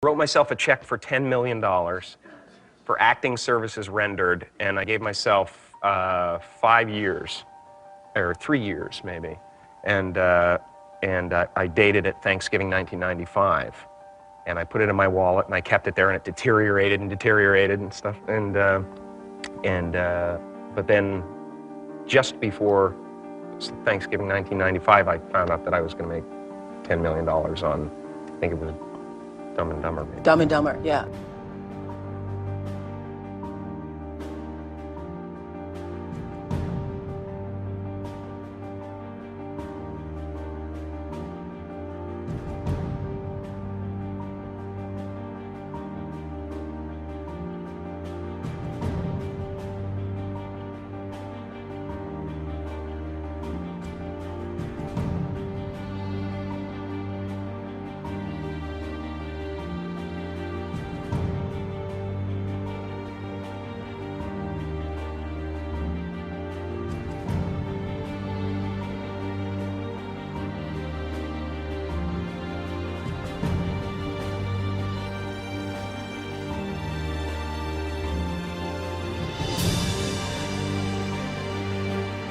Wrote myself a check for $10 million for acting services rendered, and I gave myself 5 years, or 3 years maybe, and I dated it Thanksgiving 1995, and I put it in my wallet and I kept it there, and it deteriorated and stuff, but then just before Thanksgiving 1995, I found out that I was going to make $10 million on, I think it was Dumb and Dumber. Maybe. Dumb and Dumber, yeah.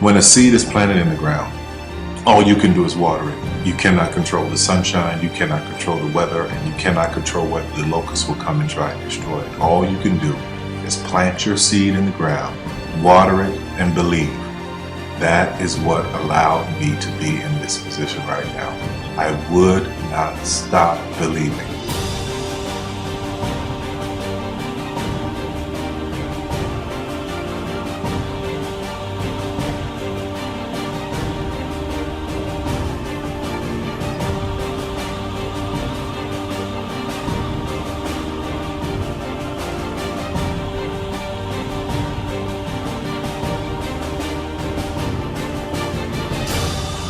When a seed is planted in the ground, all you can do is water it. You cannot control the sunshine, you cannot control the weather, and you cannot control whether the locusts will come and try and destroy it. All you can do is plant your seed in the ground, water it, and believe. That is what allowed me to be in this position right now. I would not stop believing.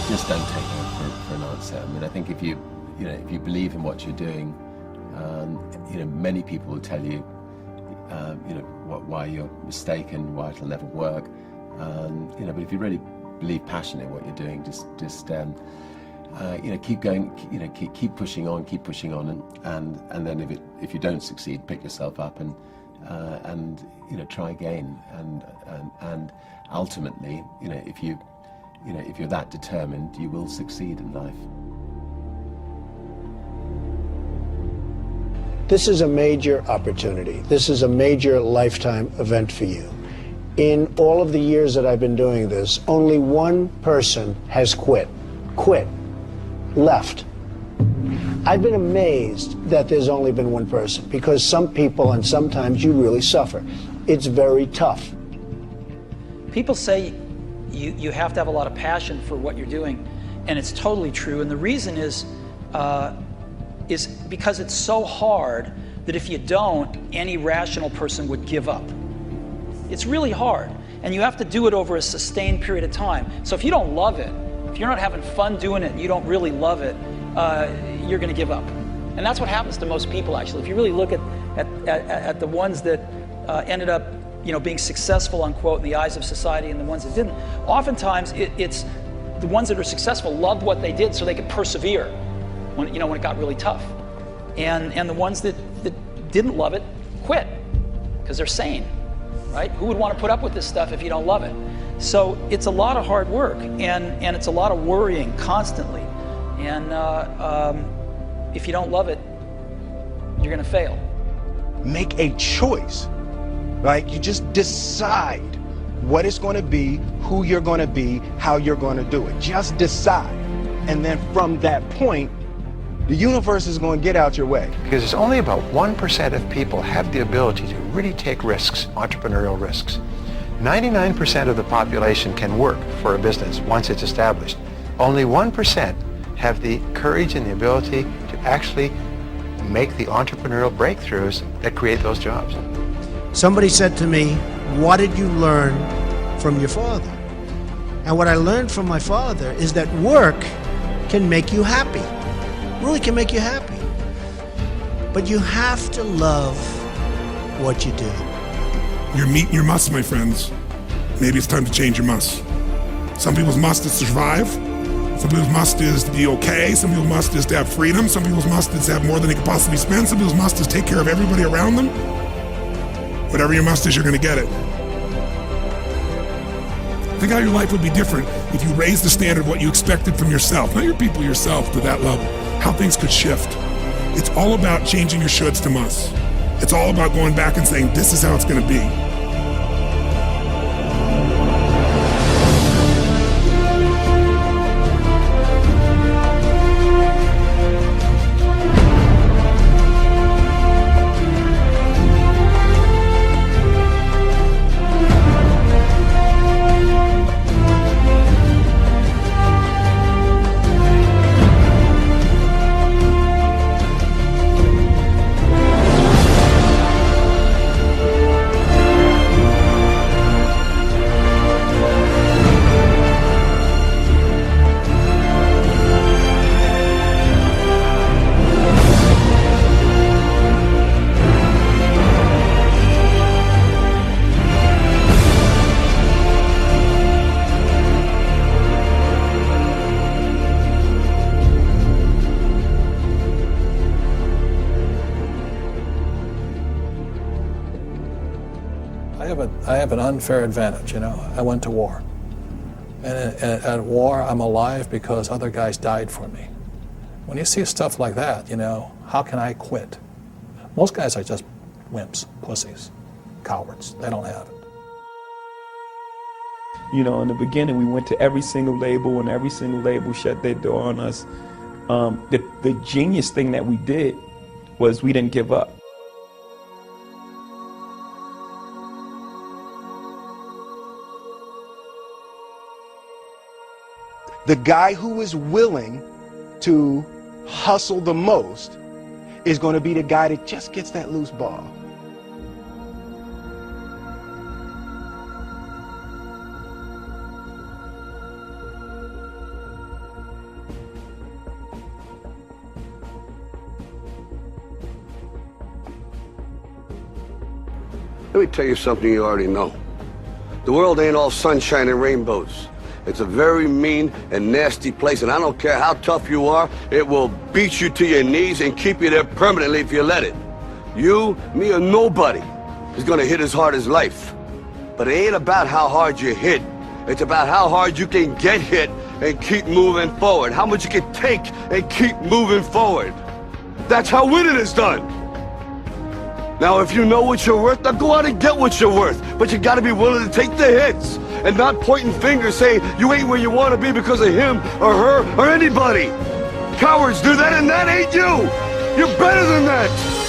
Just don't take it for an answer. I mean, I think if you believe in what you're doing, many people will tell you, why you're mistaken, why it'll never work. But if you really believe passionately in what you're doing, just keep going, keep pushing on, and then if you don't succeed, pick yourself up and try again, and ultimately, if you're that determined, you will succeed in life. This is a major opportunity. This is a major lifetime event for you. In all of the years that I've been doing this, only one person has quit, left. I've been amazed that there's only been one person, because some people, and sometimes you really suffer. It's very tough. People say you have to have a lot of passion for what you're doing, and it's totally true. And the reason is because it's so hard that if you don't, any rational person would give up. It's really hard, and you have to do it over a sustained period of time. So if you don't love it, if you're not having fun doing it, and you don't really love it, you're going to give up. And that's what happens to most people, actually. If you really look at the ones that ended up being successful, unquote, in the eyes of society, and the ones that didn't, oftentimes it's the ones that are successful loved what they did so they could persevere when it got really tough. And the ones that didn't love it quit because they're sane, right? Who would want to put up with this stuff if you don't love it? So it's a lot of hard work, and it's a lot of worrying constantly. And if you don't love it, you're going to fail. Make a choice. Right? You just decide what it's going to be, who you're going to be, how you're going to do it. Just decide. And then from that point, the universe is going to get out your way. Because it's only about 1% of people have the ability to really take risks, entrepreneurial risks. 99% of the population can work for a business once it's established. Only 1% have the courage and the ability to actually make the entrepreneurial breakthroughs that create those jobs. Somebody said to me, what did you learn from your father? And what I learned from my father is that work can make you happy. Really can make you happy. But you have to love what you do. You're meeting your must, my friends. Maybe it's time to change your must. Some people's must is survive. Some people's must is to be okay. Some people's must is to have freedom. Some people's must is to have more than they can possibly spend. Some people's must is take care of everybody around them. Whatever your must is, you're going to get it. Think how your life would be different if you raised the standard of what you expected from yourself, not your people, yourself, to that level. How things could shift. It's all about changing your shoulds to musts. It's all about going back and saying, this is how it's going to be. I have an unfair advantage, you know. I went to war. And at war, I'm alive because other guys died for me. When you see stuff like that, you know, how can I quit? Most guys are just wimps, pussies, cowards. They don't have it. You know, in the beginning, we went to every single label, and every single label shut their door on us. The genius thing that we did was we didn't give up. The guy who is willing to hustle the most is going to be the guy that just gets that loose ball. Let me tell you something you already know. The world ain't all sunshine and rainbows. It's a very mean and nasty place, and I don't care how tough you are, it will beat you to your knees and keep you there permanently if you let it. You, me, or nobody is gonna hit as hard as life. But it ain't about how hard you hit. It's about how hard you can get hit and keep moving forward. How much you can take and keep moving forward. That's how winning is done. Now, if you know what you're worth, now go out and get what you're worth. But you gotta be willing to take the hits and not pointing fingers saying you ain't where you want to be because of him or her or anybody. Cowards do that, and that ain't you. You're better than that.